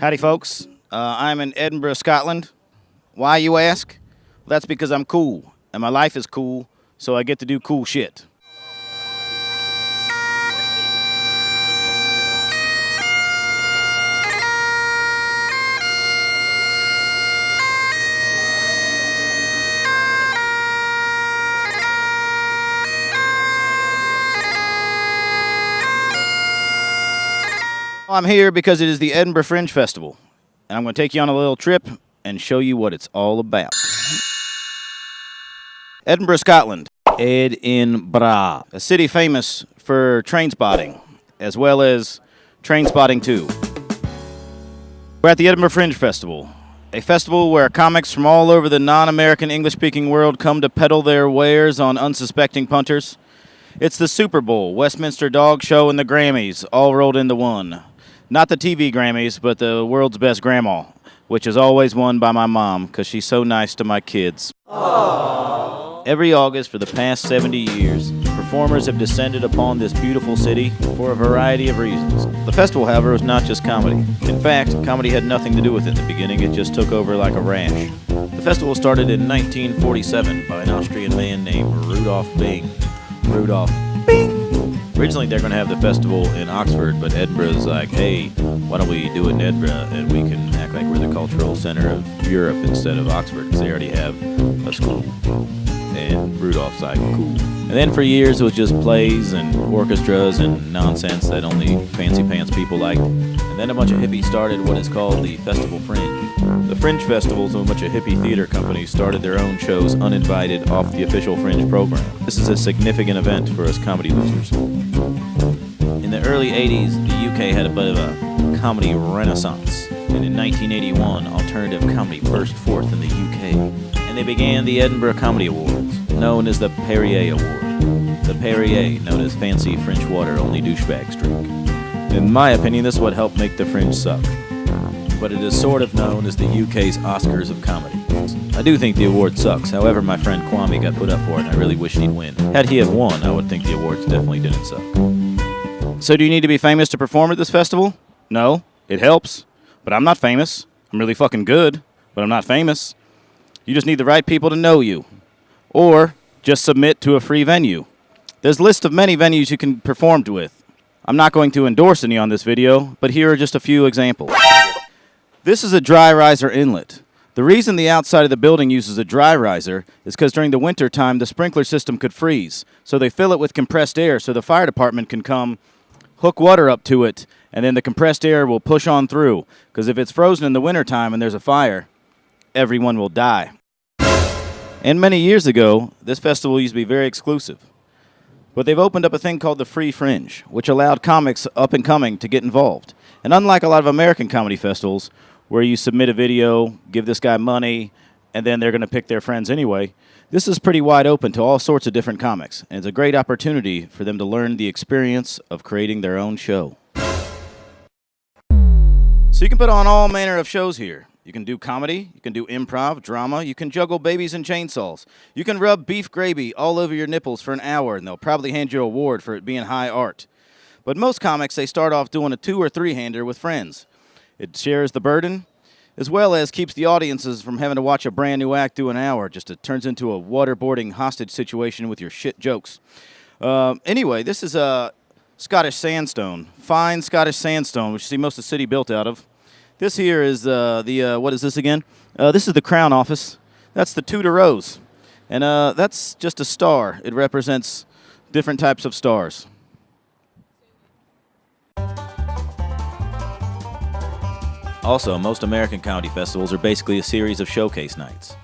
Howdy, folks. I'm in Edinburgh, Scotland. Why, you ask? Well, that's because I'm cool, and my life is cool, so I get to do cool shit. I'm here because it is the Edinburgh Fringe Festival, and I'm going to take you on a little trip and show you what it's all about. Edinburgh, Scotland. Edinburgh, a city famous for train spotting, as well as train spotting 2. We're at the Edinburgh Fringe Festival, a festival where comics from all over the non-American English-speaking world come to peddle their wares on unsuspecting punters. It's the Super Bowl, Westminster Dog Show, and the Grammys, all rolled into one. Not the TV Grammys, but the world's best grandma, which is always won by my mom, because she's so nice to my kids. Aww. Every August for the past 70 years, performers have descended upon this beautiful city for a variety of reasons. The festival, however, was not just comedy. In fact, comedy had nothing to do with it in the beginning. It just took over like a rash. The festival started in 1947 by an Austrian man named Rudolf Bing. Rudolph Bing! Originally, they're going to have the festival in Oxford, but Edinburgh's like, hey, why don't we do it in Edinburgh, and we can act like we're the cultural center of Europe instead of Oxford, because they already have a school. And Rudolph's like, cool. And then for years, it was just plays and orchestras and nonsense that only fancy pants people liked. And then a bunch of hippies started what is called the Festival Fringe. The Fringe Festivals of a bunch of hippie theater companies started their own shows uninvited off the official Fringe program. This is a significant event for us comedy losers. In the early 80s, the UK had a bit of a comedy renaissance. And in 1981, alternative comedy burst forth in the UK. And they began the Edinburgh Comedy Awards, known as the Perrier Award. The Perrier, known as fancy French water only douchebags drink. In my opinion, this is what helped make the Fringe suck. But it is sort of known as the UK's Oscars of comedy. I do think the award sucks. However, my friend Kwame got put up for it, and I really wished he'd win. Had he have won, I would think the awards definitely didn't suck. So do you need to be famous to perform at this festival? No, it helps. But I'm not famous. I'm really fucking good, but I'm not famous. You just need the right people to know you. Or just submit to a free venue. There's a list of many venues you can perform with. I'm not going to endorse any on this video, but here are just a few examples. This is a dry riser inlet. The reason the outside of the building uses a dry riser is because during the winter time the sprinkler system could freeze. So they fill it with compressed air so the fire department can come, hook water up to it, and then the compressed air will push on through. Because if it's frozen in the wintertime and there's a fire, everyone will die. And many years ago, this festival used to be very exclusive. But they've opened up a thing called the Free Fringe, which allowed comics up and coming to get involved. And unlike a lot of American comedy festivals, where you submit a video, give this guy money, and then they're going to pick their friends anyway, this is pretty wide open to all sorts of different comics. And it's a great opportunity for them to learn the experience of creating their own show. So you can put on all manner of shows here. You can do comedy, you can do improv, drama, you can juggle babies and chainsaws. You can rub beef gravy all over your nipples for an hour, and they'll probably hand you an award for it being high art. But most comics, they start off doing a 2- or 3-hander with friends. It shares the burden, as well as keeps the audiences from having to watch a brand new act do an hour. Just it turns into a waterboarding hostage situation with your shit jokes. Anyway, this is a Scottish sandstone, fine Scottish sandstone, which you see most of the city built out of. This here is what is this again? This is the Crown Office. That's the Tudor Rose. And that's just a star. It represents different types of stars. Also, most American comedy festivals are basically a series of showcase nights,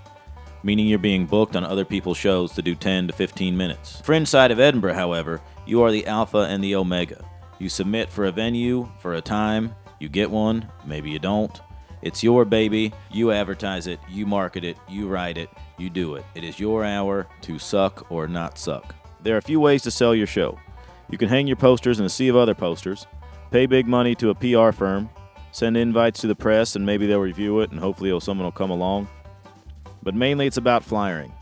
meaning you're being booked on other people's shows to do 10 to 15 minutes. Fringe side of Edinburgh, however, you are the alpha and the omega. You submit for a venue, for a time, you get one, maybe you don't. It's your baby, you advertise it, you market it, you write it, you do it. It is your hour to suck or not suck. There are a few ways to sell your show. You can hang your posters in a sea of other posters, pay big money to a PR firm, send invites to the press and maybe they'll review it and hopefully someone will come along. But mainly it's about flyering.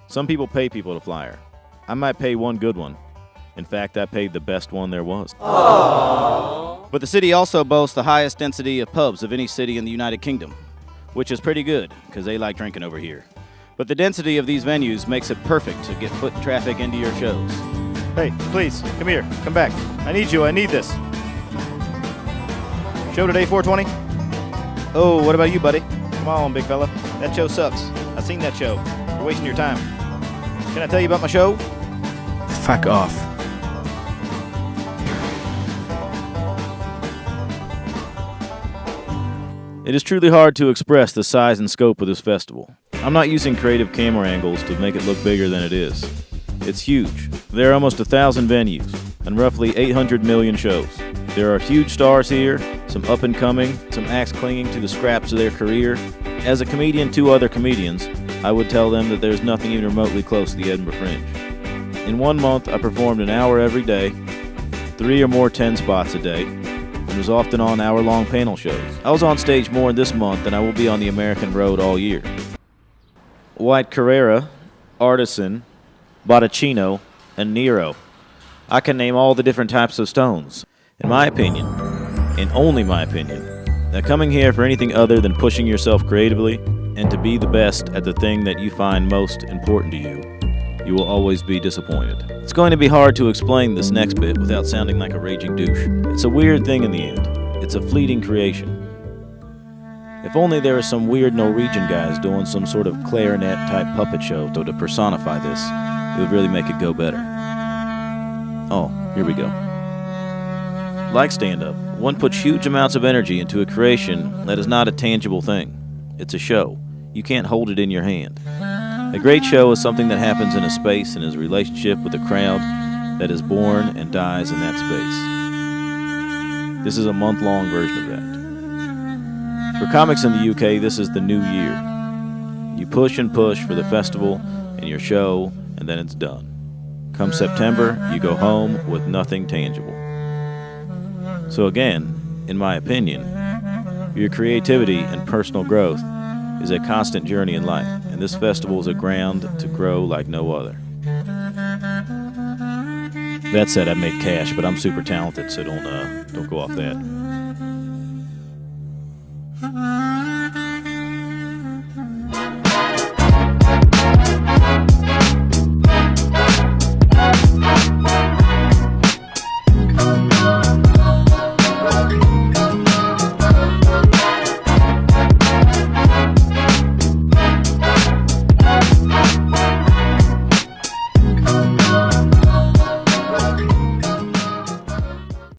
Some people pay people to flyer. I might pay one good one. In fact, I paid the best one there was. Aww. But the city also boasts the highest density of pubs of any city in the United Kingdom, which is pretty good, because they like drinking over here. But the density of these venues makes it perfect to get foot traffic into your shows. Hey, please, come here, come back. I need you, I need this. Show today, 420? Oh, what about you, buddy? Come on, big fella. That show sucks. I've seen that show. You're wasting your time. Can I tell you about my show? Fuck off. It is truly hard to express the size and scope of this festival. I'm not using creative camera angles to make it look bigger than it is. It's huge. There are almost 1,000 venues and roughly 800 million shows. There are huge stars here, some up and coming, some acts clinging to the scraps of their career. As a comedian to other comedians, I would tell them that there's nothing even remotely close to the Edinburgh Fringe. In 1 month, I performed an hour every day, 3 or more 10 spots a day, and was often on hour-long panel shows. I was on stage more this month than I will be on the American road all year. White Carrera, Artisan, Botticino, and Nero. I can name all the different types of stones. In my opinion, and only my opinion, that coming here for anything other than pushing yourself creatively and to be the best at the thing that you find most important to you, you will always be disappointed. It's going to be hard to explain this next bit without sounding like a raging douche. It's a weird thing in the end. It's a fleeting creation. If only there were some weird Norwegian guys doing some sort of clarinet-type puppet show to personify this, it would really make it go better. Oh, here we go. Like stand-up, one puts huge amounts of energy into a creation that is not a tangible thing. It's a show. You can't hold it in your hand. A great show is something that happens in a space and is a relationship with a crowd that is born and dies in that space. This is a month-long version of that. For comics in the UK, this is the new year. You push and push for the festival and your show, and then it's done. Come September, you go home with nothing tangible. So again, in my opinion, your creativity and personal growth is a constant journey in life, and this festival is a ground to grow like no other. That said, I made cash, but I'm super talented, so don't go off that.